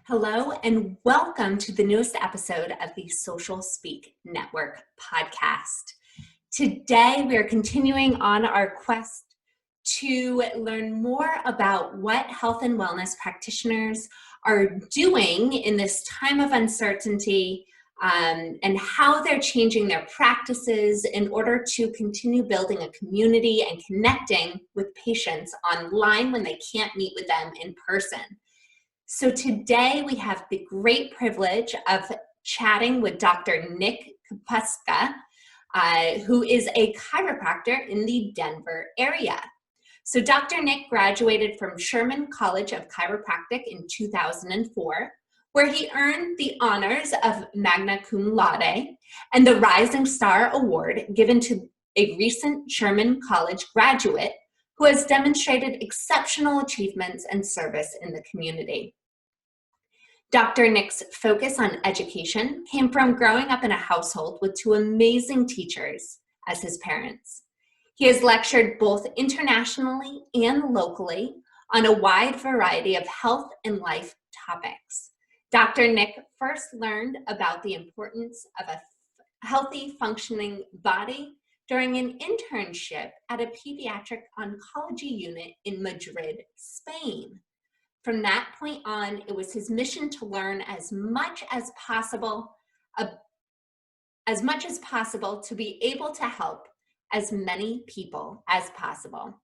Hello, and welcome to the newest episode of the Social Speak Network podcast. Today, we are continuing on our quest to learn more about what health and wellness practitioners are doing in this time of uncertainty and how they're changing their practices in order to continue building a community and connecting with patients online when they can't meet with them in person. So today we have the great privilege of chatting with Dr. Nick Kapuska, who is a chiropractor in the Denver area. So Dr. Nick graduated from Sherman College of Chiropractic in 2004, where he earned the honors of magna cum laude and the Rising Star Award given to a recent Sherman College graduate who has demonstrated exceptional achievements and service in the community. Dr. Nick's focus on education came from growing up in a household with two amazing teachers as his parents. He has lectured both internationally and locally on a wide variety of health and life topics. Dr. Nick first learned about the importance of a healthy, functioning body during an internship at a pediatric oncology unit in Madrid, Spain. From that point on, it was his mission to learn as much as possible to be able to help as many people as possible.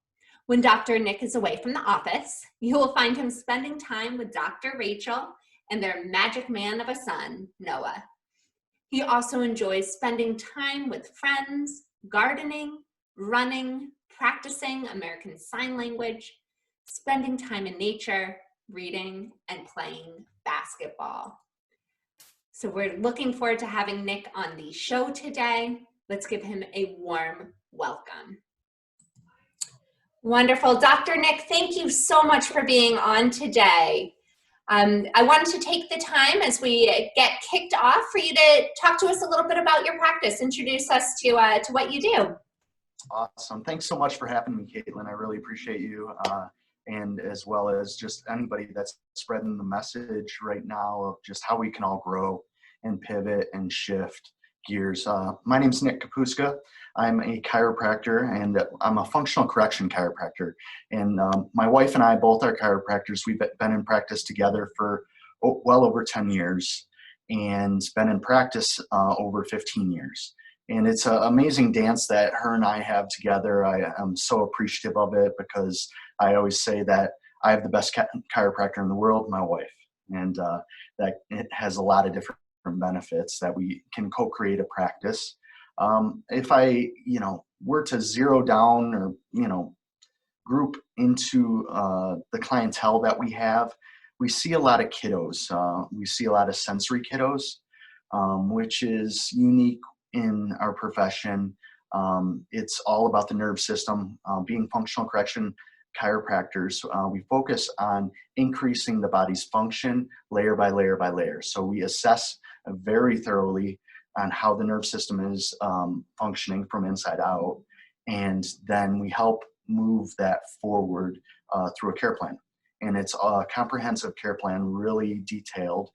When Dr. Nick is away from the office, you will find him spending time with Dr. Rachel and their magic man of a son, Noah. He also enjoys spending time with friends, gardening, running, practicing American Sign Language, spending time in nature, reading, and playing basketball. So we're looking forward to having Nick on the show today. Let's give him a warm welcome. Wonderful. Dr. Nick, thank you so much for being on today. I wanted to take the time as we get kicked off for you to talk to us a little bit about your practice, introduce us to what you do. Awesome. Thanks so much for having me, Caitlin. I really appreciate you. And as well as just anybody that's spreading the message right now of just how we can all grow and pivot and shift gears. My name's Nick Kapuska. I'm a chiropractor and I'm a functional correction chiropractor. And my wife and I both are chiropractors. We've been in practice together for well over 10 years and been in practice over 15 years. And it's an amazing dance that her and I have together. I am so appreciative of it because I always say that I have the best chiropractor in the world, my wife, and that it has a lot of different benefits that we can co-create a practice. If I, were to zero down or, group into the clientele that we have, we see a lot of kiddos. We see a lot of sensory kiddos, which is unique in our profession. It's all about the nerve system. Being functional correction chiropractors, we focus on increasing the body's function layer by layer by layer. So we assess very thoroughly on how the nerve system is functioning from inside out, and then we help move that forward through a care plan. And it's a comprehensive care plan, really detailed.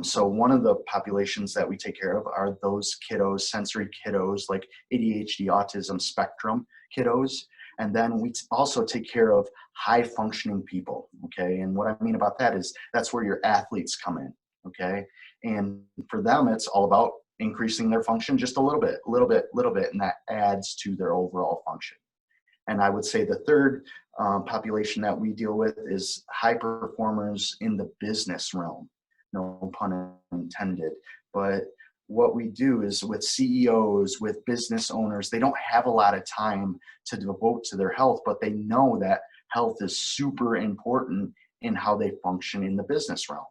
So one of the populations that we take care of are those kiddos, sensory kiddos, like ADHD, autism spectrum kiddos. And then we also take care of high functioning people, okay? And what I mean about that is that's where your athletes come in, okay? And for them, it's all about increasing their function just a little bit, and that adds to their overall function. And I would say the third population that we deal with is high performers in the business realm. No pun intended, but what we do is with CEOs, with business owners, they don't have a lot of time to devote to their health, but they know that health is super important in how they function in the business realm.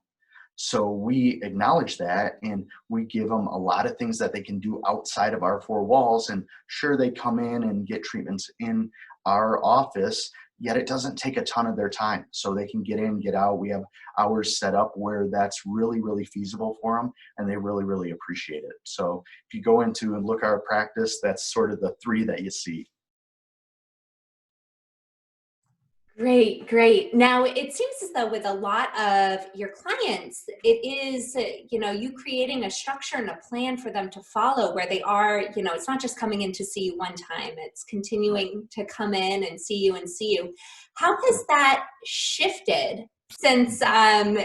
So we acknowledge that and we give them a lot of things that they can do outside of our four walls. And sure, they come in and get treatments in our office, yet it doesn't take a ton of their time. So they can get in, get out. We have hours set up where that's really, really feasible for them, and they really, really appreciate it. So if you go into and look at our practice, that's sort of the three that you see. Great, great. Now, it seems as though with a lot of your clients, it is, you creating a structure and a plan for them to follow where they are, it's not just coming in to see you one time, it's Right. continuing to come in and see you and see you. How has Yep. that shifted since Mhm.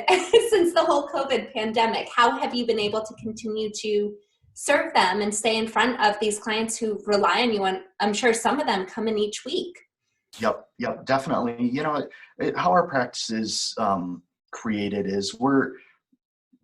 since the whole COVID pandemic? How have you been able to continue to serve them and stay in front of these clients who rely on you? And I'm sure some of them come in each week. Yep, yep, definitely. How our practice is created is we're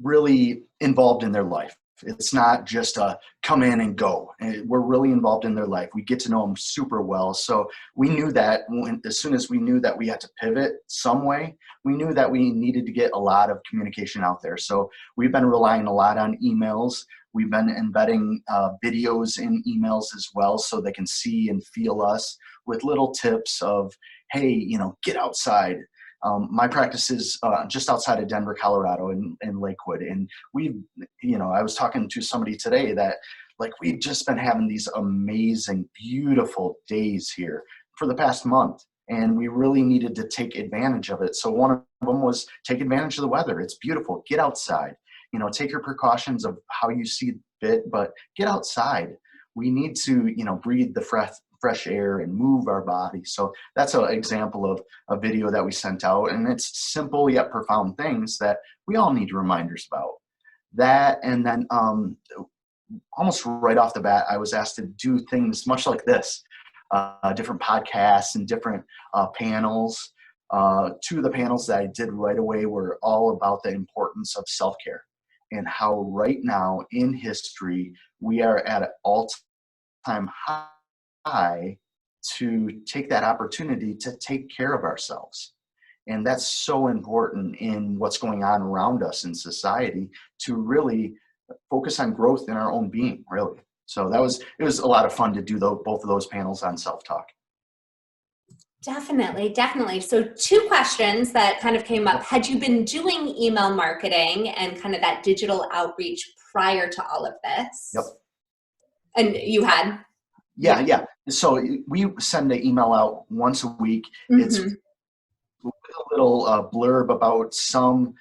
really involved in their life. It's not just a come in and go. We're really involved in their life. We get to know them super well. So we knew that as soon as we knew that we had to pivot some way, we knew that we needed to get a lot of communication out there. So we've been relying a lot on emails. We've been embedding videos in emails as well so they can see and feel us with little tips of, hey, get outside. My practice is just outside of Denver, Colorado, in Lakewood, and I was talking to somebody today that like we've just been having these amazing, beautiful days here for the past month, and we really needed to take advantage of it. So one of them was take advantage of the weather. It's beautiful. Get outside. Take your precautions of how you see fit, but get outside. We need to, breathe the fresh air and move our body. So that's an example of a video that we sent out, and it's simple yet profound things that we all need reminders about. That, and then almost right off the bat, I was asked to do things much like this, different podcasts and different panels. Two of the panels that I did right away were all about the importance of self-care and how right now in history we are at an all-time high to take that opportunity to take care of ourselves. And that's so important in what's going on around us in society to really focus on growth in our own being, really. So it was a lot of fun to do both of those panels on self-talk. Definitely, definitely. So, two questions that kind of came up. Yep. Had you been doing email marketing and kind of that digital outreach prior to all of Yep. this? And you had? Yeah, Yeah. yeah. So we send an email out once a week. It's Hmm. a little blurb about some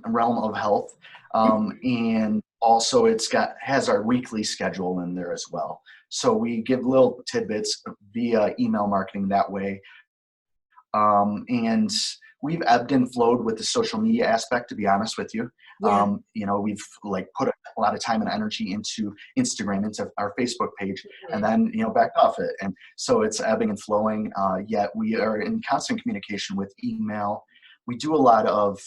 realm of health, and also has our weekly schedule in there as well. So we give little tidbits via email marketing that way. And we've ebbed and flowed with the social media aspect, to be honest with you. Yeah. We've like put a lot of time and energy into Instagram, into our Facebook page, and Mhm. then backed off it. And so it's ebbing and flowing. Yet we are in constant communication with email. We do a lot of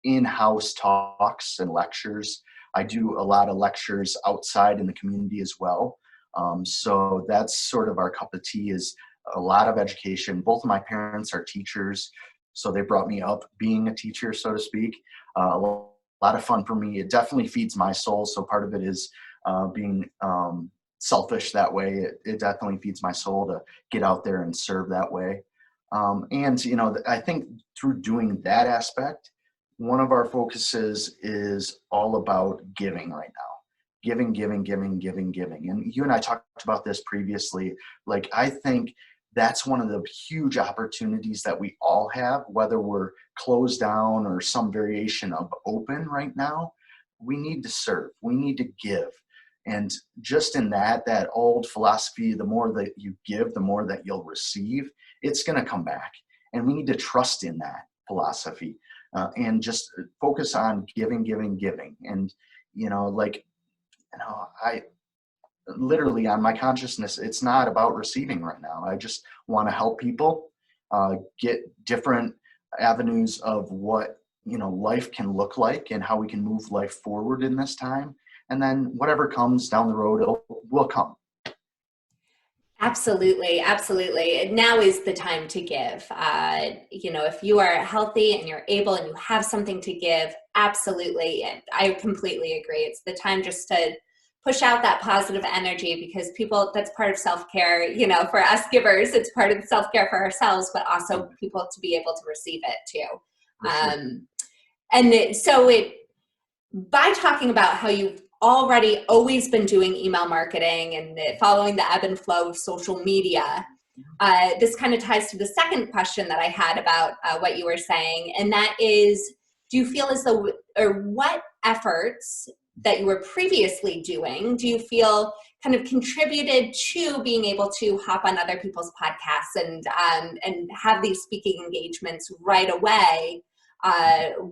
in-house talks and lectures. I do a lot of lectures outside in the community as well. So that's sort of our cup of tea, is a lot of education. Both of my parents are teachers, so they brought me up being a teacher, so to speak. A lot of fun for me. It definitely feeds my soul. So part of it is being selfish that way. It definitely feeds my soul to get out there and serve that way. And I think through doing that aspect, one of our focuses is all about giving right now. Giving, giving, giving, giving, giving. And you and I talked about this previously. Like, I think that's one of the huge opportunities that we all have, whether we're closed down or some variation of open right now. We need to serve, we need to give. And just in that old philosophy, the more that you give, the more that you'll receive, it's going to come back. And we need to trust in that philosophy, and just focus on giving, giving, giving. And, like, I literally on my consciousness, it's not about receiving right now. I just want to help people get different avenues of what life can look like and how we can move life forward in this time. And then whatever comes down the road, will come. Absolutely, absolutely. Now is the time to give. If you are healthy and you're able and you have something to give, absolutely. And I completely agree. It's the time just to push out that positive energy, because people, that's part of self-care, for us givers, it's part of the self-care for ourselves, but also people to be able to receive it too. For sure. So by talking about how you've already always been doing email marketing and following the ebb and flow of social media, this kind of ties to the second question that I had about what you were saying, and that is, do you feel as though, or what efforts that you were previously doing, do you feel kind of contributed to being able to hop on other people's podcasts and have these speaking engagements right away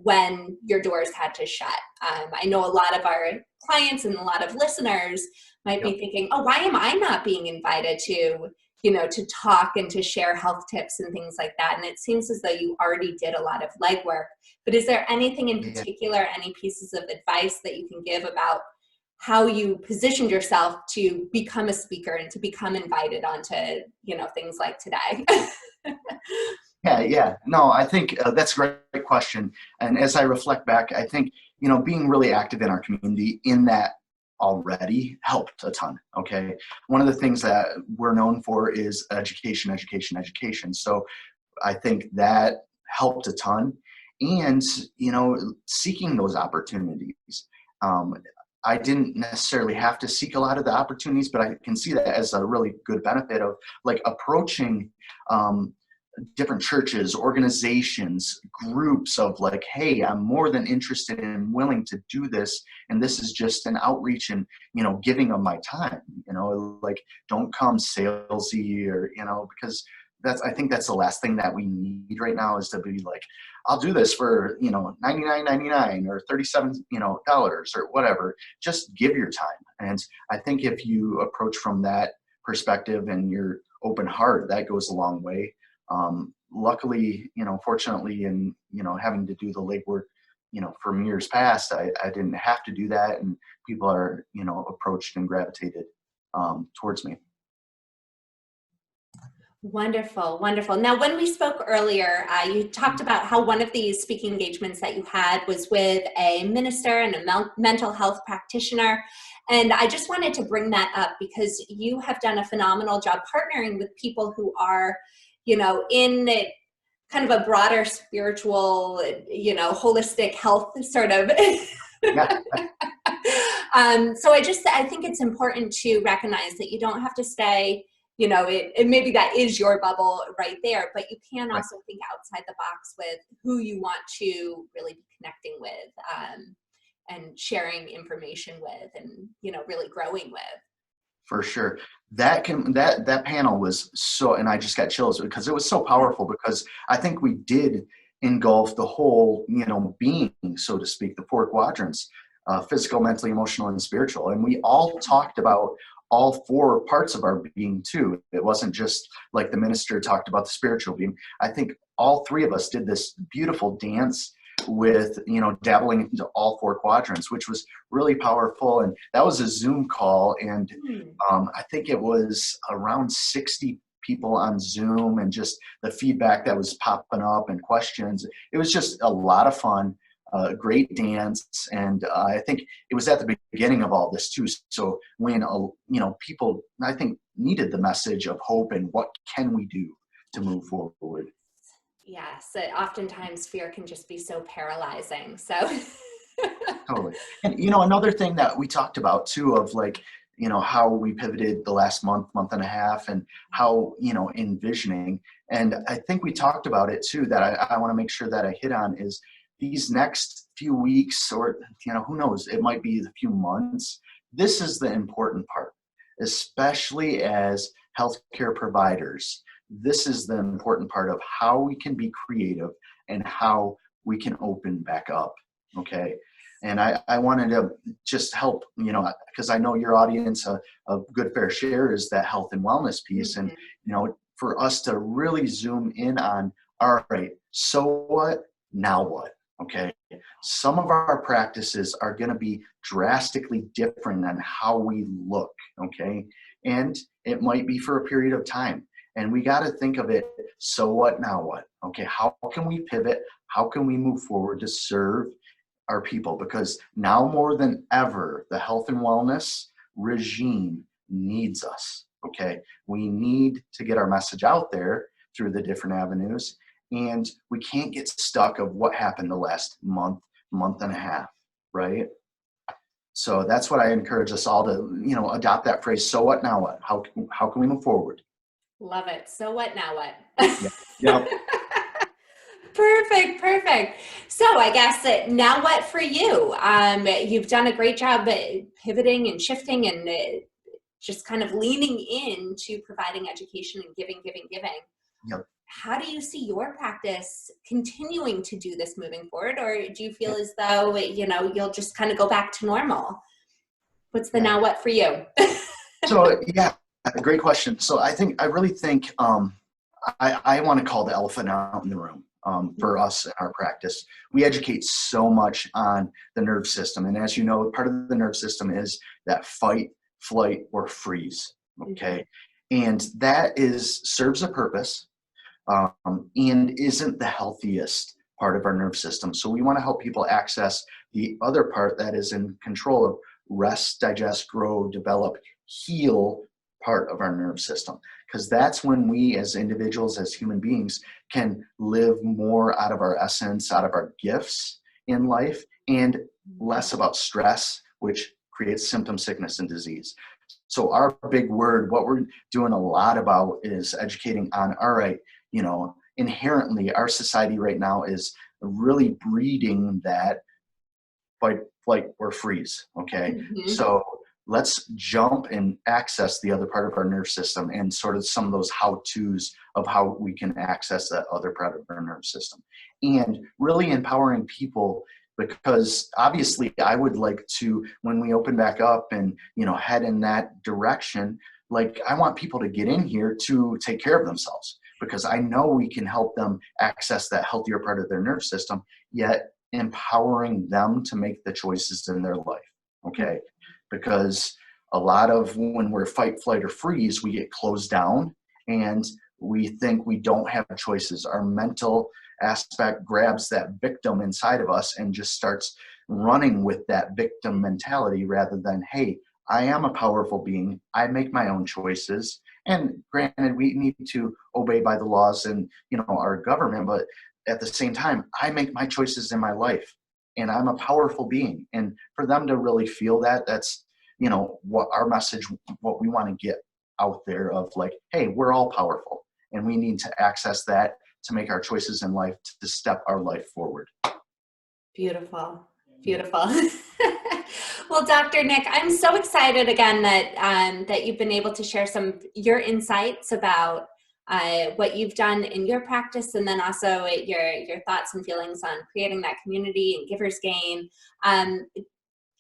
when your doors had to shut? I know a lot of our clients and a lot of listeners might be thinking, oh, why am I not being invited to, to talk and to share health tips and things like that? And it seems as though you already did a lot of legwork. But is there anything in particular, any pieces of advice that you can give about how you positioned yourself to become a speaker and to become invited onto, things like today? Yeah. No, I think that's a great question. And as I reflect back, I think, being really active in our community in that already helped a ton. Okay. One of the things that we're known for is education, education, education. So I think that helped a ton. And, seeking those opportunities. I didn't necessarily have to seek a lot of the opportunities, but I can see that as a really good benefit of like approaching different churches, organizations, groups of like, hey, I'm more than interested and willing to do this. And this is just an outreach and, giving of my time, like don't come salesy or, because I think that's the last thing that we need right now is to be like, I'll do this for, $99.99 or $37, dollars or whatever. Just give your time. And I think if you approach from that perspective and your open heart, that goes a long way. Luckily, fortunately, in, having to do the legwork, from years past, I didn't have to do that. And people are, approached and gravitated towards me. Wonderful, wonderful. Now, when we spoke earlier, you talked about how one of these speaking engagements that you had was with a minister and a mental health practitioner. And I just wanted to bring that up because you have done a phenomenal job partnering with people who are, in kind of a broader spiritual, holistic health sort of. Yeah. So I think it's important to recognize that you don't have to stay, it maybe that is your bubble right there, but you can also think outside the box with who you want to really be connecting with and sharing information with and, really growing with. For sure. That panel was so, and I just got chills because it was so powerful because I think we did engulf the whole, being, so to speak, the four quadrants, physical, mentally, emotional, and spiritual. And we all talked about all four parts of our being too. It wasn't just like the minister talked about the spiritual being. I think all three of us did this beautiful dance with, dabbling into all four quadrants, which was really powerful. And that was a Zoom call. And I think it was around 60 people on Zoom and just the feedback that was popping up and questions. It was just a lot of fun. Great dance, and I think it was at the beginning of all this too. So when people, I think, needed the message of hope and what can we do to move forward. Yes, oftentimes fear can just be so paralyzing. So Totally. And another thing that we talked about too of like, how we pivoted the last month and a half and how, envisioning. And I think we talked about it too, that I want to make sure that I hit on is these next few weeks or, who knows, it might be a few months. This is the important part, especially as healthcare providers. This is the important part of how we can be creative and how we can open back up. Okay. And I wanted to just help, because I know your audience, a good fair share is that health and wellness piece. And, for us to really zoom in on, all right, so what, now what? Okay. Some of our practices are going to be drastically different than how we look. Okay. And it might be for a period of time. And we got to think of it. So what, now what? Okay. How can we pivot? How can we move forward to serve our people? Because now more than ever, the health and wellness regime needs us. Okay. We need to get our message out there through the different avenues. And we can't get stuck of what happened the last month and a half, right? So that's what I encourage us all to, adopt that phrase. So what, now what? How can we move forward? Love it. So what now what? Yeah. Yep. Perfect, perfect. So I guess that now what for you? You've done a great job pivoting and shifting and just kind of leaning into providing education and giving, giving, giving. Yep. How do you see your practice continuing to do this moving forward? Or do you feel Yeah. as though, you'll just kind of go back to normal? What's the Yeah. now what for you? So yeah, great question. So I really think I want to call the elephant out in the room for us in our practice. We educate so much on the nerve system. And as you know, part of the nerve system is that fight, flight, or freeze. Mhm. Okay. And that serves a purpose and isn't the healthiest part of our nerve system. So we want to help people access the other part that is in control of rest, digest, grow, develop, heal part of our nerve system. Because that's when we as individuals, as human beings, can live more out of our essence, out of our gifts in life, and less about stress, which creates symptom, sickness, and disease. So our big word, what we're doing a lot about is educating on, all right, inherently our society right now is really breeding that fight, flight, or freeze. Okay. Mhm. So let's jump and access the other part of our nerve system and sort of some of those how to's of how we can access that other part of our nerve system and really empowering people because obviously I would like to, when we open back up and, head in that direction, like I want people to get in here to take care of themselves because I know we can help them access that healthier part of their nerve system, yet empowering them to make the choices in their life. Okay. Because a lot of when we're fight, flight, or freeze, we get closed down and we think we don't have choices. Our mental aspect grabs that victim inside of us and just starts running with that victim mentality rather than, hey, I am a powerful being. I make my own choices. And granted, we need to obey by the laws and our government, but at the same time, I make my choices in my life and I'm a powerful being. And for them to really feel that, that's, what our message, what we want to get out there of like, hey, we're all powerful and we need to access that to make our choices in life to step our life forward. Beautiful. Beautiful. Well, Dr. Nick, I'm so excited again that you've been able to share some your insights about what you've done in your practice, and then also your thoughts and feelings on creating that community and Givers Gain.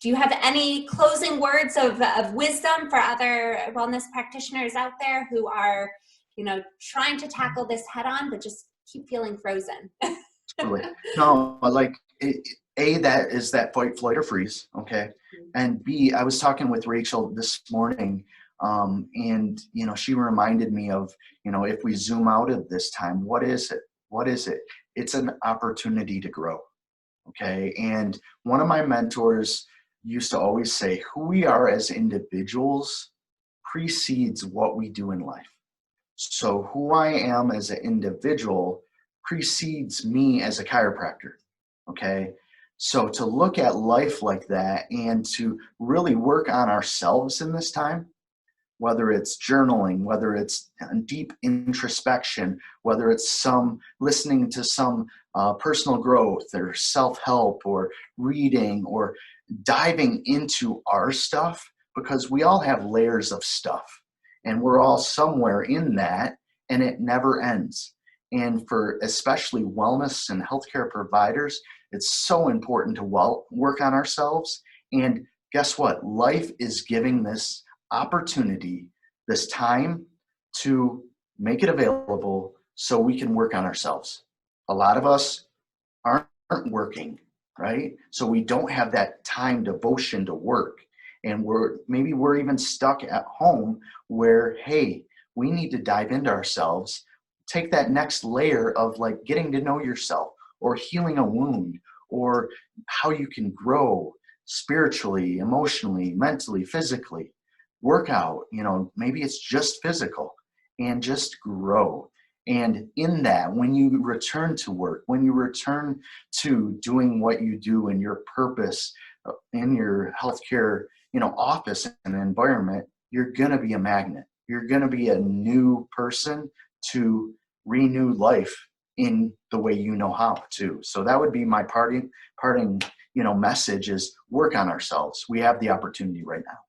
Do you have any closing words of wisdom for other wellness practitioners out there who are, trying to tackle this head on, but just keep feeling frozen? Totally. No, like A, that is that fight, flight, or freeze. Okay. And B, I was talking with Rachel this morning, and she reminded me of, if we zoom out of this time, what is it? What is it? It's an opportunity to grow. Okay. And one of my mentors used to always say, who we are as individuals precedes what we do in life. So who I am as an individual precedes me as a chiropractor. Okay. So to look at life like that and to really work on ourselves in this time, whether it's journaling, whether it's deep introspection, whether it's some listening to some personal growth or self-help or reading or diving into our stuff, because we all have layers of stuff and we're all somewhere in that and it never ends. And for especially wellness and healthcare providers, it's so important to work on ourselves. And guess what? Life is giving this opportunity, this time to make it available so we can work on ourselves. A lot of us aren't working, right? So we don't have that time devotion to work. And we're even stuck at home where, hey, we need to dive into ourselves, take that next layer of like getting to know yourself or healing a wound or how you can grow spiritually, emotionally, mentally, physically. Workout, maybe it's just physical and just grow. And in that, when you return to work, when you return to doing what you do in your purpose in your healthcare, office and environment, you're going to be a magnet. you're going to be a new person to renew life in the way you know how to. So that would be my parting, message is work on ourselves. We have the opportunity right now.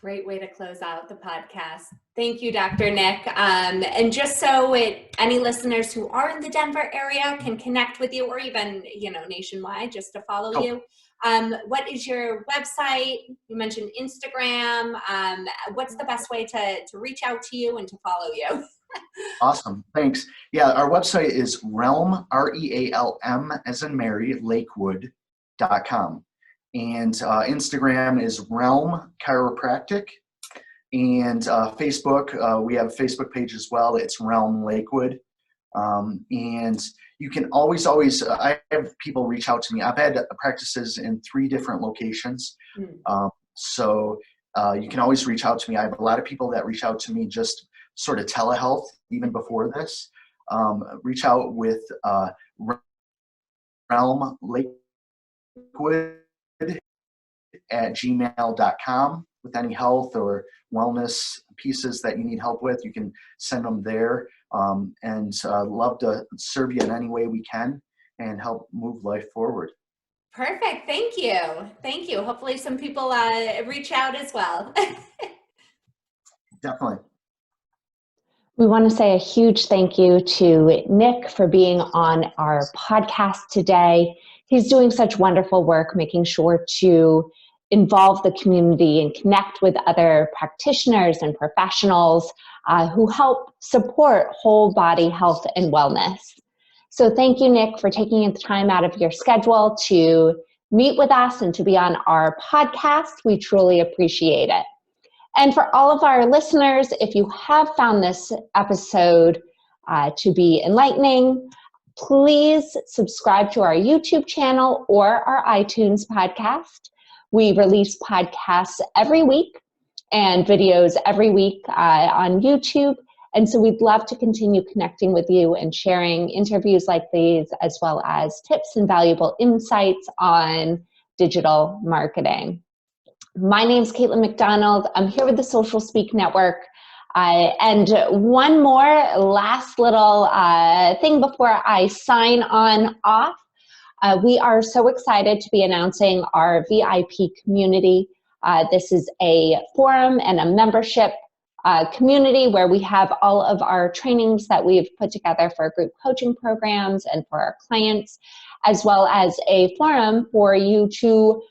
Great way to close out the podcast. Thank you, Dr. Nick. And just so any listeners who are in the Denver area can connect with you, or even, nationwide, just to follow you. What is your website? You mentioned Instagram. What's the best way to reach out to you and to follow you? Awesome. Thanks. Yeah, our website is Realm, REALM, as in Mary, Lakewood.com. And Instagram is Realm Chiropractic. And Facebook, we have a Facebook page as well. It's Realm Lakewood. And you can always, I have people reach out to me. I've had practices in 3 different locations. So you can always reach out to me. I have a lot of people that reach out to me just sort of telehealth even before this. Reach out with Realm Lakewood at gmail.com with any health or wellness pieces that you need help with. You can send them there, and love to serve you in any way we can and help move life forward. Perfect. Thank you. Hopefully some people reach out as well. Definitely. We want to say a huge thank you to Nick for being on our podcast today. He's doing such wonderful work making sure to involve the community and connect with other practitioners and professionals who help support whole body health and wellness. So thank you, Nick, for taking the time out of your schedule to meet with us and to be on our podcast. We truly appreciate it. And for all of our listeners, if you have found this episode to be enlightening, please subscribe to our YouTube channel or our iTunes podcast. We release podcasts every week and videos every week on YouTube. And so we'd love to continue connecting with you and sharing interviews like these, as well as tips and valuable insights on digital marketing. My name is Caitlin McDonald. I'm here with the Social Speak Network. And one more last little thing before I sign on off. We are so excited to be announcing our VIP community. This is a forum and a membership community where we have all of our trainings that we've put together for group coaching programs and for our clients, as well as a forum for you to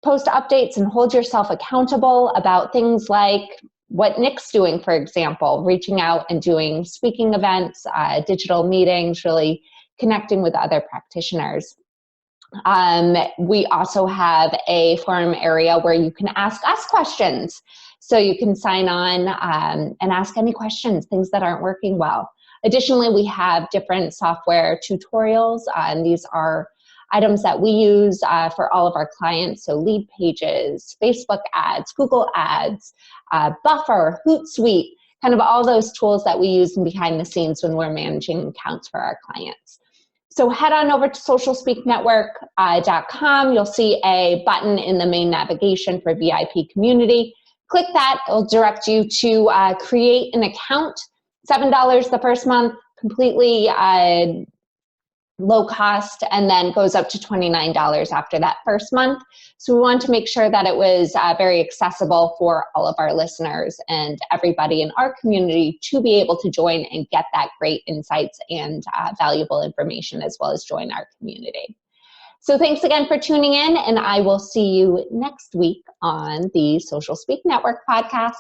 post updates and hold yourself accountable about things like what Nick's doing, for example, reaching out and doing speaking events, digital meetings, really connecting with other practitioners. We also have a forum area where you can ask us questions. So you can sign on and ask any questions, things that aren't working well. Additionally, we have different software tutorials, and these are items that we use for all of our clients. So Lead Pages, Facebook ads, Google ads, Buffer, Hootsuite, kind of all those tools that we use behind the scenes when we're managing accounts for our clients. So head on over to socialspeaknetwork.com. You'll see a button in the main navigation for VIP community. Click that. It'll direct you to create an account. $7 the first month, completely low cost, and then goes up to $29 after that first month. So we want to make sure that it was very accessible for all of our listeners and everybody in our community to be able to join and get that great insights and valuable information, as well as join our community. So thanks again for tuning in, and I will see you next week on the Social Speak Network podcast.